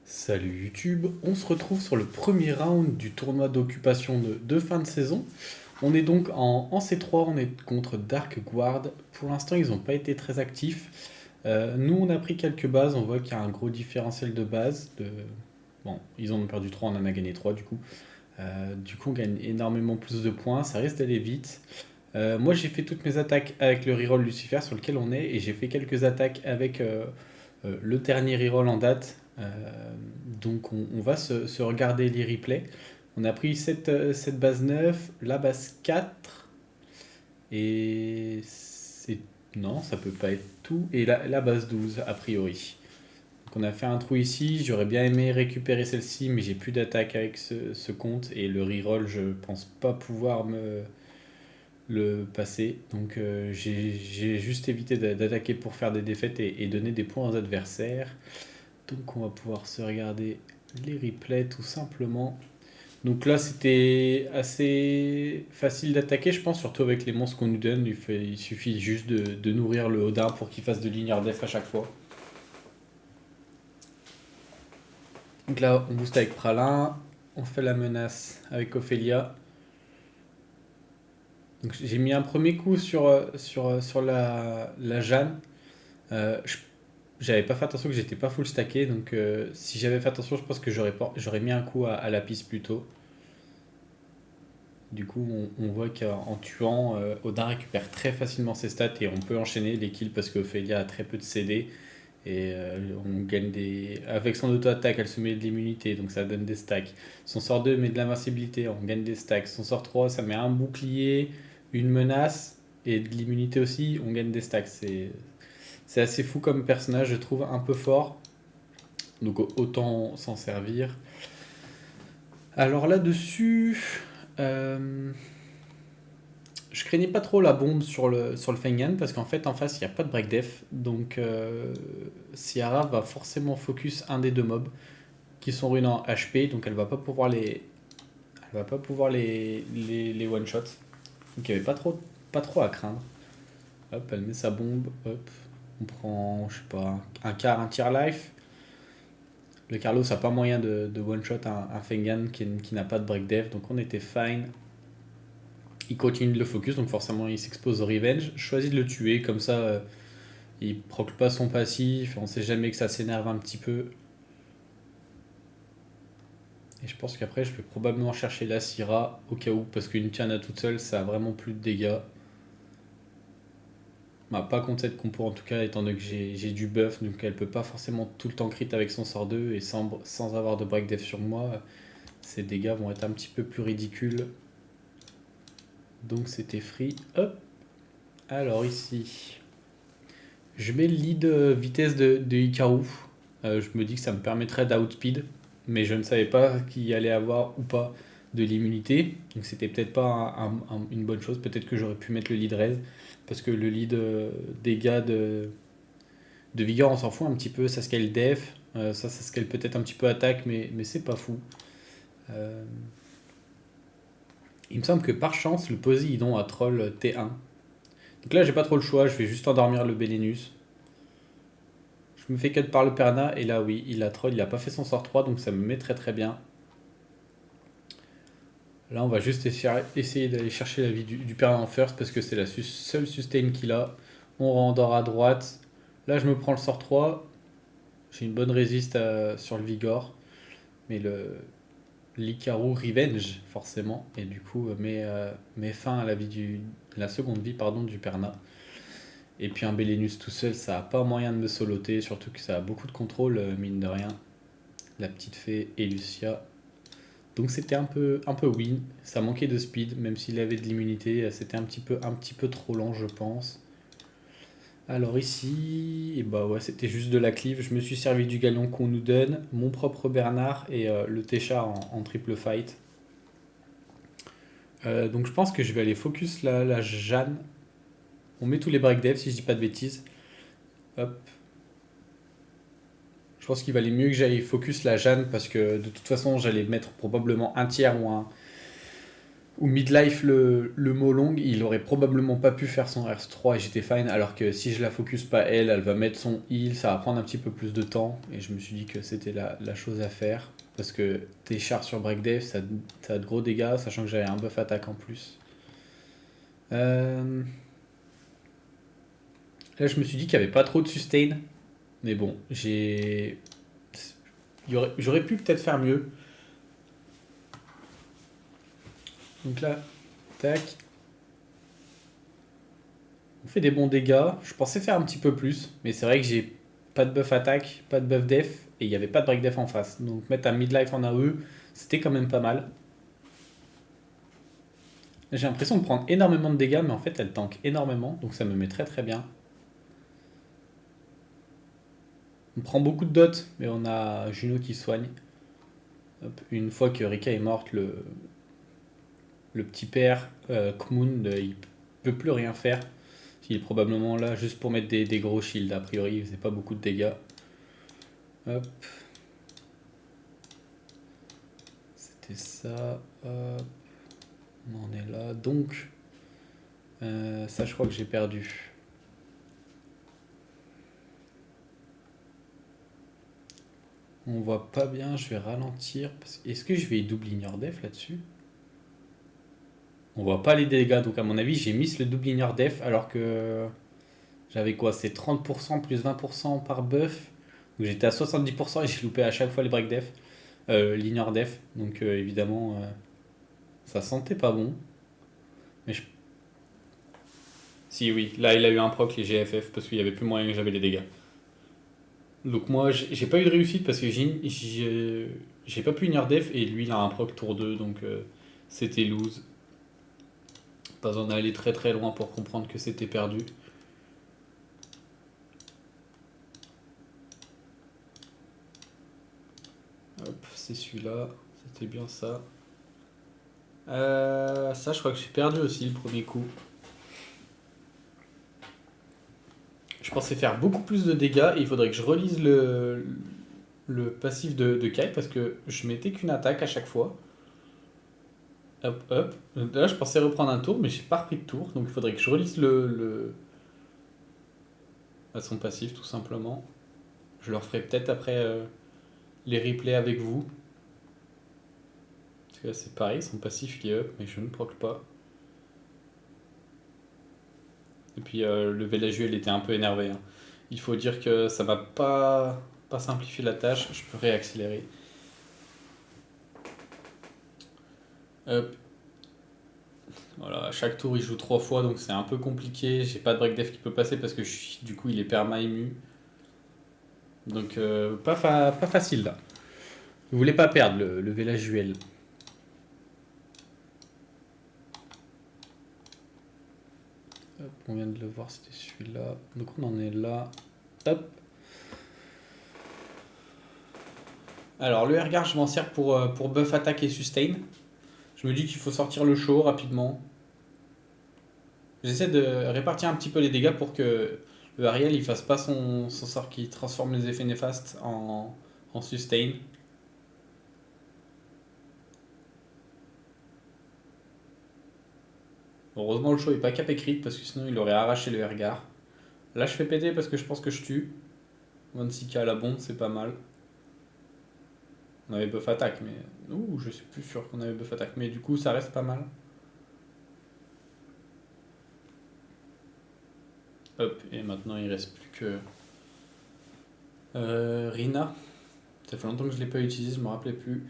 Salut YouTube, on se retrouve sur le premier round du tournoi d'occupation de fin de saison. On est donc en C3, on est contre Dark Guard. Pour l'instant, ils n'ont pas été très actifs. Nous, on a pris quelques bases, on voit qu'il y a un gros différentiel de base. Bon, ils en ont perdu 3, on en a gagné 3 du coup. On gagne énormément plus de points, ça risque d'aller vite. Moi, j'ai fait toutes mes attaques avec le reroll Lucifer sur lequel on est, et j'ai fait quelques attaques avec le dernier reroll en date. On va se regarder les replays. On a pris cette base 9, la base 4, et c'est... Non, ça peut pas être tout. Et la base 12, a priori. Donc on a fait un trou ici, j'aurais bien aimé récupérer celle-ci, mais j'ai plus d'attaque avec ce compte, et le reroll, je pense pas pouvoir me le passer. J'ai juste évité d'attaquer pour faire des défaites et donner des points aux adversaires. Donc on va pouvoir se regarder les replays tout simplement. Donc là c'était assez facile d'attaquer je pense, surtout avec les monstres qu'on nous donne. Il suffit juste de nourrir le Odin pour qu'il fasse de lignard def à chaque fois. Donc là on booste avec Pralin, on fait la menace avec Ophélia. Donc j'ai mis un premier coup sur la Jeanne. Euh, je- J'avais pas fait attention que j'étais pas full stacké, donc si j'avais fait attention, je pense que j'aurais mis un coup à la piste plutôt. Du coup, on voit qu'en tuant, Odin récupère très facilement ses stats et on peut enchaîner les kills parce qu'Ophélia a très peu de CD. Et on gagne des. Avec son auto-attaque, elle se met de l'immunité, donc ça donne des stacks. Son sort 2 met de l'invincibilité, on gagne des stacks. Son sort 3, ça met un bouclier, une menace et de l'immunité aussi, on gagne des stacks. C'est assez fou comme personnage, je trouve un peu fort. Donc autant s'en servir. Alors là-dessus, euh, je craignais pas trop la bombe sur le Fengan parce qu'en fait en face il n'y a pas de break def. Donc Ciara va forcément focus un des deux mobs qui sont runes en HP, donc elle va pas pouvoir les one shot. Donc il n'y avait pas trop à craindre. Hop, elle met sa bombe, hop, on prend, je sais pas, un quart, un tiers life. Le Carlos a pas moyen de one shot un Fengan qui n'a pas de break def, donc on était fine. Il continue de le focus, donc forcément il s'expose au revenge. Je choisis de le tuer, comme ça il proc pas son passif, on sait jamais que ça s'énerve un petit peu. Et je pense qu'après je vais probablement chercher la Syra au cas où, parce qu'une Tiana toute seule ça a vraiment plus de dégâts. Bah, pas contre cette compo en tout cas, étant donné que j'ai du buff, donc elle peut pas forcément tout le temps crit avec son sort 2 et sans avoir de break def sur moi, ses dégâts vont être un petit peu plus ridicules. Donc c'était free. Hop. Alors ici, je mets le lead vitesse de Hikaru. Je me dis que ça me permettrait d'outspeed, mais je ne savais pas qu'il y allait avoir ou pas de l'immunité. Donc c'était peut-être pas une bonne chose. Peut-être que j'aurais pu mettre le lead raise, parce que le lead dégâts de vigueur, on s'en fout un petit peu. Ça scale def, ça scale peut-être un petit peu attaque, mais c'est pas fou. Euh, il me semble que par chance, le Poséidon a troll T1. Donc là, j'ai pas trop le choix, je vais juste endormir le Belenus. Je me fais cut par le Perna, et là, oui, il a troll, il a pas fait son sort 3, donc ça me met très très bien. Là, on va juste essayer d'aller chercher la vie du Perna en first, parce que c'est la seule sustain qu'il a. On rendort à droite. Là, je me prends le sort 3. J'ai une bonne résiste sur le Vigor. Mais l'Ikaru Revenge, forcément. Et du coup, met fin à la seconde vie pardon, du Perna. Et puis un Belenus tout seul, ça a pas moyen de me soloter, surtout que ça a beaucoup de contrôle, mine de rien. La petite fée et Lucia. Donc c'était un peu win. Ça manquait de speed, même s'il avait de l'immunité. C'était un petit peu trop lent, je pense. Alors ici, et bah ouais, c'était juste de la cleave. Je me suis servi du galion qu'on nous donne, mon propre Bernard et le Técha en triple fight. Donc je pense que je vais aller focus la Jeanne. On met tous les break dev si je dis pas de bêtises. Hop. Je pense qu'il valait mieux que j'aille focus la Jeanne parce que de toute façon j'allais mettre probablement un tiers ou Ou Midlife le Molong, il aurait probablement pas pu faire son Rs3 et j'étais fine, alors que si je la focus pas elle, elle va mettre son heal, ça va prendre un petit peu plus de temps, et je me suis dit que c'était la chose à faire, parce que tes chars sur Breakdev, ça a de gros dégâts, sachant que j'avais un buff attaque en plus. Euh, Là, je me suis dit qu'il n'y avait pas trop de sustain, mais bon, j'aurais pu peut-être faire mieux. Donc là, tac, on fait des bons dégâts. Je pensais faire un petit peu plus, mais c'est vrai que j'ai pas de buff attaque, pas de buff def, et il n'y avait pas de break def en face. Donc mettre un midlife en AE, c'était quand même pas mal. J'ai l'impression de prendre énormément de dégâts, mais en fait elle tank énormément, donc ça me met très très bien. On prend beaucoup de dots, mais on a Juno qui soigne. Hop, une fois que Rika est morte, le petit père Kmund, il peut plus rien faire. Il est probablement là juste pour mettre des gros shields. A priori, il faisait pas beaucoup de dégâts. Hop. C'était ça. Hop. On en est là. Donc, ça, je crois que j'ai perdu. On voit pas bien. Je vais ralentir. Est-ce que je vais double ignore def là-dessus? On voit pas les dégâts. Donc, à mon avis, j'ai mis le double ignore def alors que j'avais quoi? C'est 30% plus 20% par buff. Donc, j'étais à 70% et j'ai loupé à chaque fois les break def. L'ignore def. Donc, évidemment, ça sentait pas bon. Mais si, oui, là il a eu un proc les GFF parce qu'il y avait plus moyen que j'avais les dégâts. Donc moi j'ai pas eu de réussite parce que j'ai pas pu ignore def et lui il a un proc tour 2 donc c'était lose. Pas besoin d'aller très très loin pour comprendre que c'était perdu. Hop, c'est celui-là, c'était bien ça. Ça je crois que j'ai perdu aussi le premier coup. Je pensais faire beaucoup plus de dégâts et il faudrait que je relise le passif de Kai parce que je mettais qu'une attaque à chaque fois. Hop, hop. Là, je pensais reprendre un tour, mais j'ai pas repris de tour. Donc, il faudrait que je relise son passif, tout simplement. Je le referai peut-être après les replays avec vous. Parce que là, c'est pareil, son passif il est up, mais je ne proc pas. Et puis, le Vélaguel était un peu énervé, hein. Il faut dire que ça va pas simplifier la tâche. Je peux réaccélérer. Hop. Voilà, à chaque tour il joue 3 fois donc c'est un peu compliqué. J'ai pas de break def qui peut passer parce que du coup il est perma ému. Donc pas facile là. Vous voulez pas perdre le Vélaguel. Hop, on vient de le voir, c'était celui-là. Donc on en est là. Hop. Alors le Airguard je m'en sers pour buff attaque et sustain. Je me dis qu'il faut sortir le show rapidement. J'essaie de répartir un petit peu les dégâts pour que le Ariel il fasse pas son sort qui transforme les effets néfastes en sustain. Heureusement le show est pas cap écrit parce que sinon il aurait arraché le Airguard. Là je fais péter parce que je pense que je tue. 26k à la bombe c'est pas mal. On avait buff attaque mais... Ouh je suis plus sûr qu'on avait buff attaque mais du coup ça reste pas mal. Hop et maintenant il reste plus que... Rina. Ça fait longtemps que je l'ai pas utilisé, je me rappelais plus.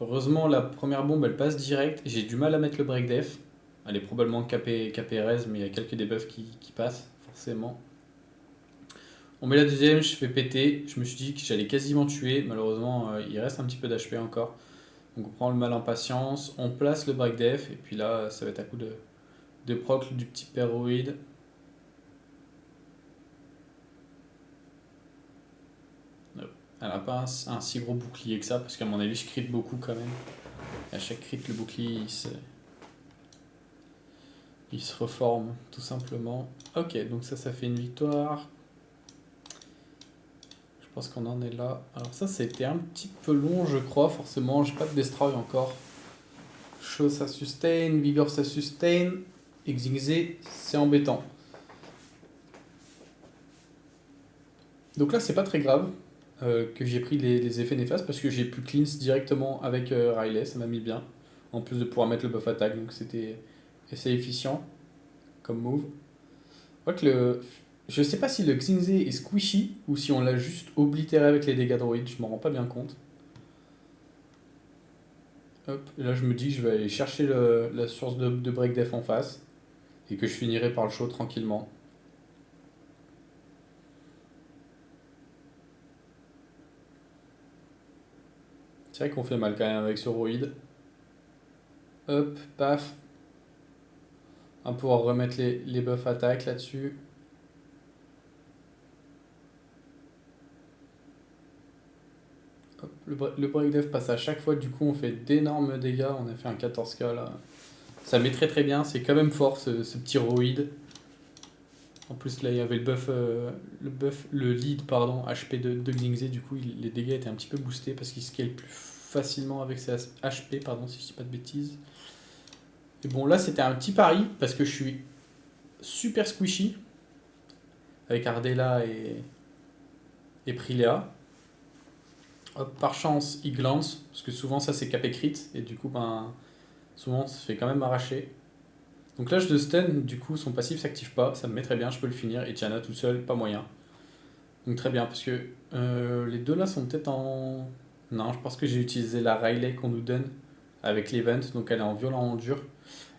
Heureusement la première bombe elle passe direct. J'ai du mal à mettre le break def. Elle est probablement KPRS mais il y a quelques debuffs qui passent forcément. On met la deuxième, je fais péter. Je me suis dit que j'allais quasiment tuer. Malheureusement, il reste un petit peu d'HP encore. Donc on prend le mal en patience. On place le break def. Et puis là, ça va être à coup de proc du petit péroïde. Elle n'a pas un si gros bouclier que ça. Parce qu'à mon avis, je crit beaucoup quand même. Et à chaque crit, le bouclier il se reforme tout simplement. Ok, donc ça fait une victoire. Je pense qu'on en est là. Alors ça, c'était un petit peu long, je crois, forcément. J'ai pas de destroy encore. Show ça sustain, Vigor ça sustain, Xingzé c'est embêtant. Donc là c'est pas très grave que j'ai pris les effets néfastes parce que j'ai pu cleanse directement avec Riley, ça m'a mis bien. En plus de pouvoir mettre le buff attack, donc c'était assez efficient comme move. Je crois que je sais pas si le Xingzé est squishy ou si on l'a juste oblitéré avec les dégâts droïdes, je m'en rends pas bien compte. Hop, et là je me dis que je vais aller chercher la source de break def en face et que je finirai par le show tranquillement. C'est vrai qu'on fait mal quand même avec ce roïd. Hop, paf. On va pouvoir remettre les buffs attaque là-dessus. Hop, le break def passe à chaque fois, du coup on fait d'énormes dégâts. On a fait un 14k là. Ça met très très bien, c'est quand même fort ce petit roïd. En plus là il y avait le lead pardon, HP de Xingzé, du coup les dégâts étaient un petit peu boostés parce qu'il scale plus facilement avec ses HP, pardon si je dis pas de bêtises. Et bon là c'était un petit pari parce que je suis super squishy avec Ardella et Prilea. Hop, par chance il glance, parce que souvent ça c'est capé crit et du coup ben souvent ça se fait quand même arracher. Donc là je le stun, du coup son passif s'active pas, ça me met très bien, je peux le finir et Tiana tout seul, pas moyen. Donc très bien, parce que les deux là sont peut-être en... Non, je pense que j'ai utilisé la Riley qu'on nous donne avec l'event, donc elle est en violent en dur.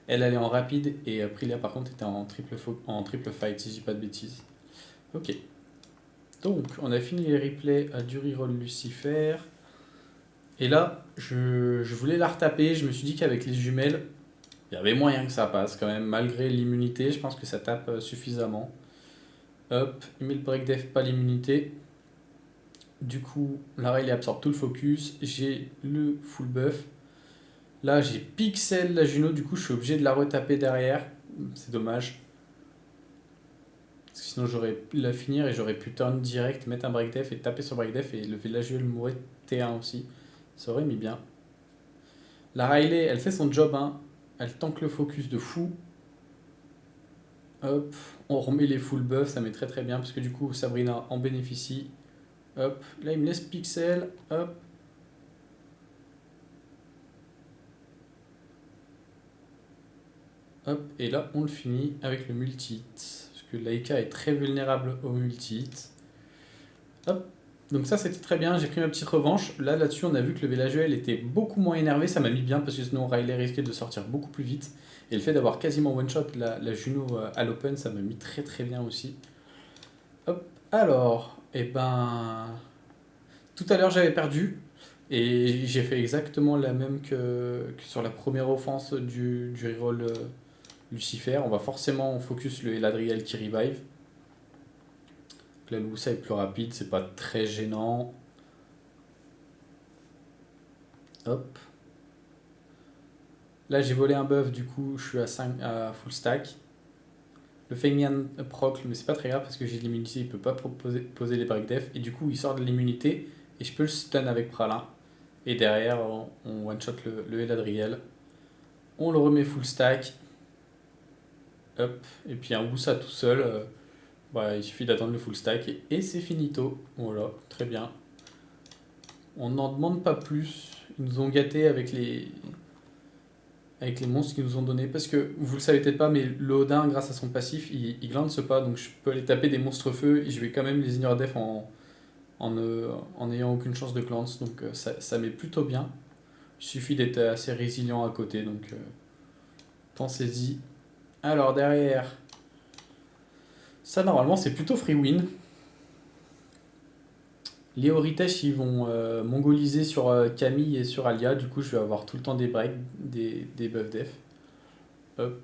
Elle est en rapide et Aprilia par contre était en triple fight si je dis pas de bêtises. Ok. Donc on a fini les replays du reroll Lucifer. Et là, je voulais la retaper, je me suis dit qu'avec les jumelles, il y avait moyen que ça passe quand même, malgré l'immunité, je pense que ça tape suffisamment. Hop, il met le break def, pas l'immunité. Du coup, la rail absorbe tout le focus. J'ai le full buff. Là, j'ai pixel la Juno. Du coup, je suis obligé de la retaper derrière. C'est dommage. Parce que sinon, j'aurais pu la finir et j'aurais pu turn direct, mettre un break def et taper sur break def. Et le villageois mourrait T1 aussi. Ça aurait mis bien. La Riley, elle fait son job. Hein. Elle tank le focus de fou. Hop, on remet les full buffs. Ça met très très bien. Parce que du coup, Sabrina en bénéficie. Hop, là, il me laisse pixel. Hop. Hop, et là on le finit avec le multi-hit. Parce que Laika est très vulnérable au multi-hit. Hop, donc ça c'était très bien, j'ai pris ma petite revanche. Là-dessus on a vu que le Villageoel était beaucoup moins énervé, ça m'a mis bien parce que sinon Riley risquait de sortir beaucoup plus vite. Et le fait d'avoir quasiment one-shot la Juno à l'open, ça m'a mis très très bien aussi. Hop, alors, et ben... Tout à l'heure j'avais perdu. Et j'ai fait exactement la même que sur la première offense du reroll Lucifer. On va forcément focus le Eladriel qui revive. La Loussa est plus rapide, c'est pas très gênant. Hop. Là j'ai volé un buff, du coup je suis à full stack. Le Fengyan proc, mais c'est pas très grave parce que j'ai de l'immunité, il peut pas poser les break def. Et du coup il sort de l'immunité et je peux le stun avec Pralin. Et derrière on one shot le Eladriel. On le remet full stack. Hop. Et puis un Woosa tout seul. Bah, il suffit d'attendre le full stack et c'est finito. Voilà, très bien. On n'en demande pas plus. Ils nous ont gâtés avec les monstres qu'ils nous ont donnés. Parce que vous le savez peut-être pas, mais le Odin, grâce à son passif, il glance pas. Donc je peux aller taper des monstres feu et je vais quand même les ignore def en n'ayant aucune chance de glance. Donc ça met plutôt bien. Il suffit d'être assez résilient à côté. Donc pensez-y. Alors derrière, ça normalement c'est plutôt free win. Les Oritesh, ils vont mongoliser sur Camille et sur Alia. Du coup, je vais avoir tout le temps des breaks, des buffs def. Hop.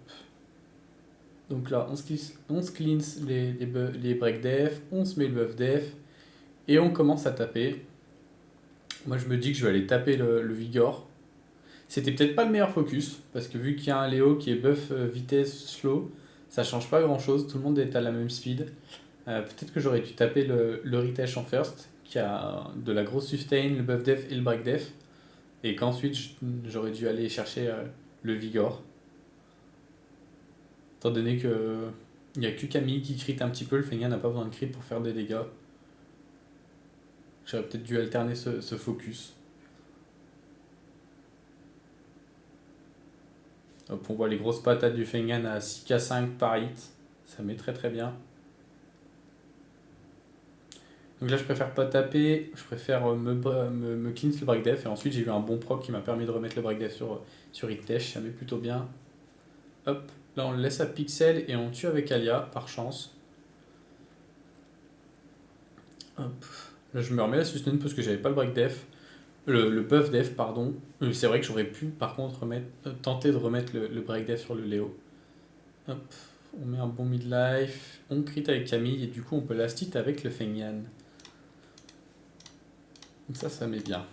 Donc là, on se cleanse les breaks def, on se met le buff def et on commence à taper. Moi, je me dis que je vais aller taper le Vigor. C'était peut-être pas le meilleur focus parce que vu qu'il y a un Léo qui est buff vitesse slow, ça change pas grand chose. Tout le monde est à la même speed. Peut-être que j'aurais dû taper le Ritesh en first, qui a de la grosse sustain, le buff def et le break def. Et qu'ensuite j'aurais dû aller chercher le Vigor. Étant donné que il n'y a que Camille qui crit un petit peu, le Fenga n'a pas besoin de crit pour faire des dégâts. J'aurais peut-être dû alterner ce focus. Hop, on voit les grosses patates du Fengan à 6k5 par hit. Ça met très très bien. Donc là, je préfère pas taper, je préfère me cleanse le break def. Et ensuite, j'ai eu un bon proc qui m'a permis de remettre le break def sur Hit-Tech. Ça met plutôt bien. Hop, là, on le laisse à pixel et on tue avec Alia, par chance. Hop. Là, je me remets la sustain parce que j'avais pas le break def. Le buff def, pardon. C'est vrai que j'aurais pu, par contre, tenter de remettre le break def sur le Léo. Hop, on met un bon midlife. On crit avec Camille et du coup, on peut last hit avec le Fengyan. Donc ça met bien.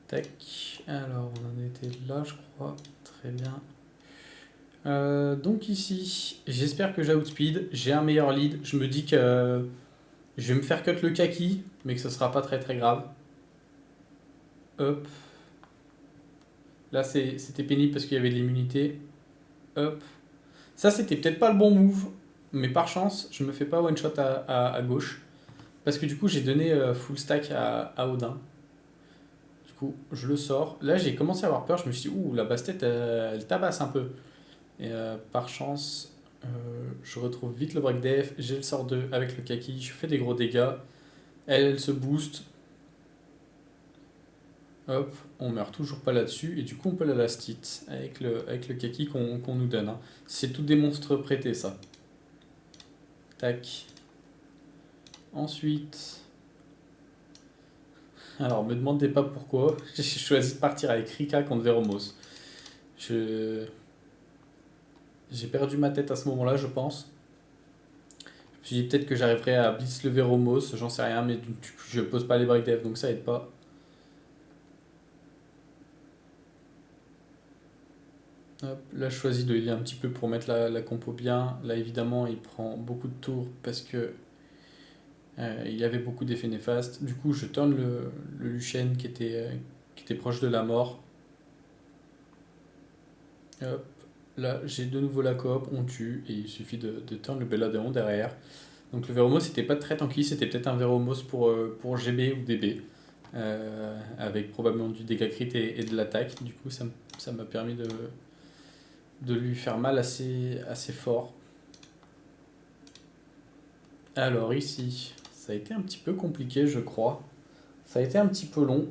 Tac. Alors, on en était là, je crois. Très bien. Donc ici, j'espère que j'ai outspeed. J'ai un meilleur lead. Je me dis que je vais me faire cut le kaki, mais que ce sera pas très très grave. Hop. Là, c'était pénible parce qu'il y avait de l'immunité. Hop. Ça, c'était peut-être pas le bon move, mais par chance, je me fais pas one shot à gauche. Parce que du coup, j'ai donné full stack à Odin. Du coup, je le sors. Là, j'ai commencé à avoir peur. Je me suis dit, ouh, la bastet, elle tabasse un peu. Et par chance, je retrouve vite le break def. J'ai le sort 2 avec le kaki. Je fais des gros dégâts. Elle se booste. Hop, on meurt toujours pas là-dessus. Et du coup, on peut la last hit avec le kaki qu'on nous donne, hein. C'est tout des monstres prêtés, ça. Tac. Ensuite. Alors, me demandez pas pourquoi. J'ai choisi de partir avec Rika contre Veromos. Je... J'ai perdu ma tête à ce moment-là, je pense. Je me suis dit peut-être que j'arriverai à blitz le Veromos, j'en sais rien, mais du coup, je pose pas les break def, donc ça aide pas. Hop, là, je choisis de healer un petit peu pour mettre la compo bien. Là, évidemment, il prend beaucoup de tours parce que il y avait beaucoup d'effets néfastes. Du coup, je turn le Lucian qui était proche de la mort. Hop, là, j'ai de nouveau la coop, on tue, et il suffit de turn le Belladéon derrière. Donc le Veromos, c'était pas très tanky, c'était peut-être un Veromos pour GB ou DB, avec probablement du dégât crit et de l'attaque. Du coup, ça m'a permis de lui faire mal assez fort. Alors ici, ça a été un petit peu compliqué, je crois. Ça a été un petit peu long.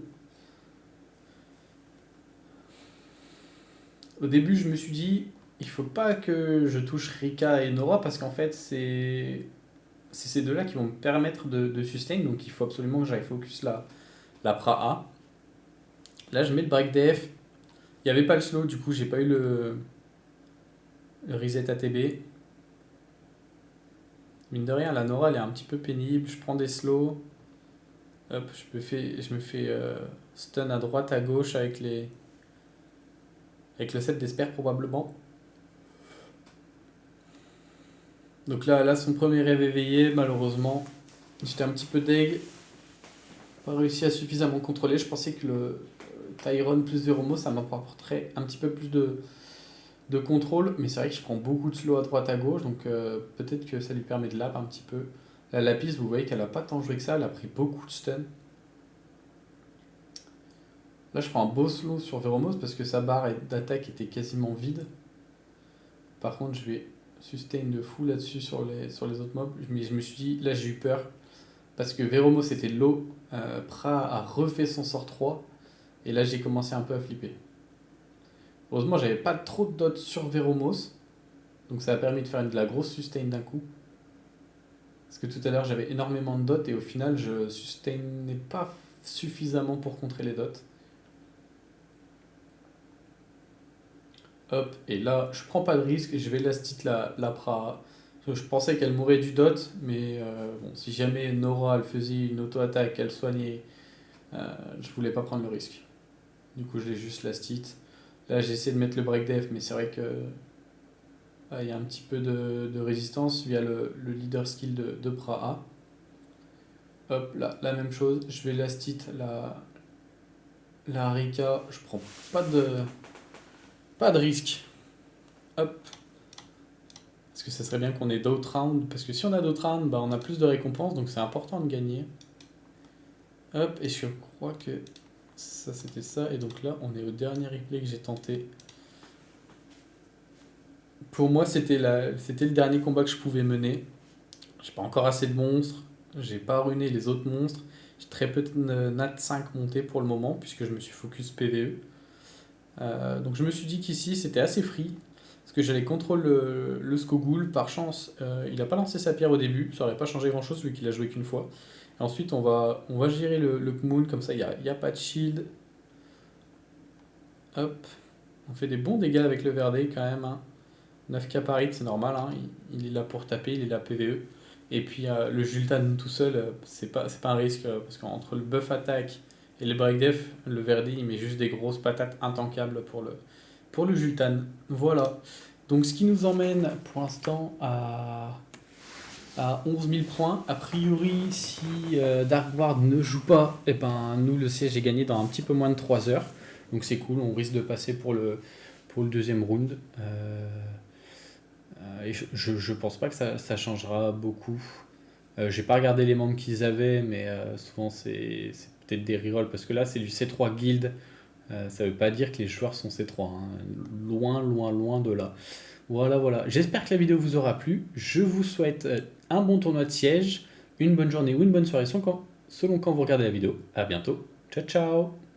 Au début, je me suis dit, il faut pas que je touche Rika et Nora parce qu'en fait, c'est ces deux-là qui vont me permettre de sustain. Donc il faut absolument que j'aille focus la Pra-A. Là, je mets le break def. Il n'y avait pas le slow, du coup, j'ai pas eu le reset ATB. Mine de rien, la Nora, elle est un petit peu pénible. Je prends des slows. Hop, je me fais stun à droite, à gauche avec le set d'Esper probablement. Donc là, son premier rêve éveillé, malheureusement. J'étais un petit peu deg. Pas réussi à suffisamment contrôler. Je pensais que le Tyron plus Veromo, ça m'apporterait un petit peu plus de contrôle. Mais c'est vrai que je prends beaucoup de slow à droite à gauche. Donc peut-être que ça lui permet de lap un petit peu. La Lapis, vous voyez qu'elle a pas tant joué que ça. Elle a pris beaucoup de stun. Là, je prends un beau slow sur Veromos parce que sa barre d'attaque était quasiment vide. Par contre, je vais sustain de fou là-dessus sur les autres mobs. Mais je me suis dit, là, j'ai eu peur. Parce que Veromos était low. Pra a refait son sort 3. Et là, j'ai commencé un peu à flipper. Heureusement, j'avais pas trop de dots sur Veromos. Donc ça a permis de faire de la grosse sustain d'un coup. Parce que tout à l'heure, j'avais énormément de dots. Et au final, je sustainais pas suffisamment pour contrer les dots. Hop, et là, je prends pas de risque et je vais last hit la Pra. Je pensais qu'elle mourrait du dot, mais bon, si jamais Nora elle faisait une auto-attaque, elle soignait, je voulais pas prendre le risque. Du coup, je l'ai juste last hit. Là, j'ai essayé de mettre le break def, mais c'est vrai que il y a un petit peu de résistance via le leader skill de Pra. Hop, là, la même chose, je vais last hit La Harika, je prends pas de risque. Hop. Parce que ça serait bien qu'on ait d'autres rounds. Parce que si on a d'autres rounds, bah, on a plus de récompenses. Donc c'est important de gagner. Hop. Et je crois que ça c'était ça. Et donc là, on est au dernier replay que j'ai tenté. Pour moi, c'était le dernier combat que je pouvais mener. J'ai pas encore assez de monstres. J'ai pas runé les autres monstres. J'ai très peu de Nat 5 montés pour le moment. Puisque je me suis focus PVE. Donc je me suis dit qu'ici c'était assez free. Parce que j'allais contre le Skogul. Par chance, il a pas lancé sa pierre au début. Ça aurait pas changé grand chose vu qu'il a joué qu'une fois. Et ensuite on va gérer le Kmoon. Comme ça y a pas de shield. Hop. On fait des bons dégâts avec le Verdé quand même. Hein. 9k par hit, c'est normal. Hein. Il est là pour taper, il est là PVE. Et puis le Jultan tout seul, c'est pas un risque. Parce qu'entre le buff attaque et le break def, le Verdi il met juste des grosses patates intankables pour le Jultan. Voilà. Donc ce qui nous emmène pour l'instant à 11 000 points. A priori, si Dark Ward ne joue pas, et ben, nous le siège est gagné dans un petit peu moins de 3 heures. Donc c'est cool, on risque de passer pour le deuxième round. Et je pense pas que ça changera beaucoup. J'ai pas regardé les membres qu'ils avaient, mais souvent c'est peut-être des rerolls parce que là c'est du C3 Guild. Ça veut pas dire que les joueurs sont C3, hein. Loin, loin, loin de là. Voilà, voilà. J'espère que la vidéo vous aura plu. Je vous souhaite un bon tournoi de siège, une bonne journée ou une bonne soirée selon quand vous regardez la vidéo. À bientôt. Ciao, ciao.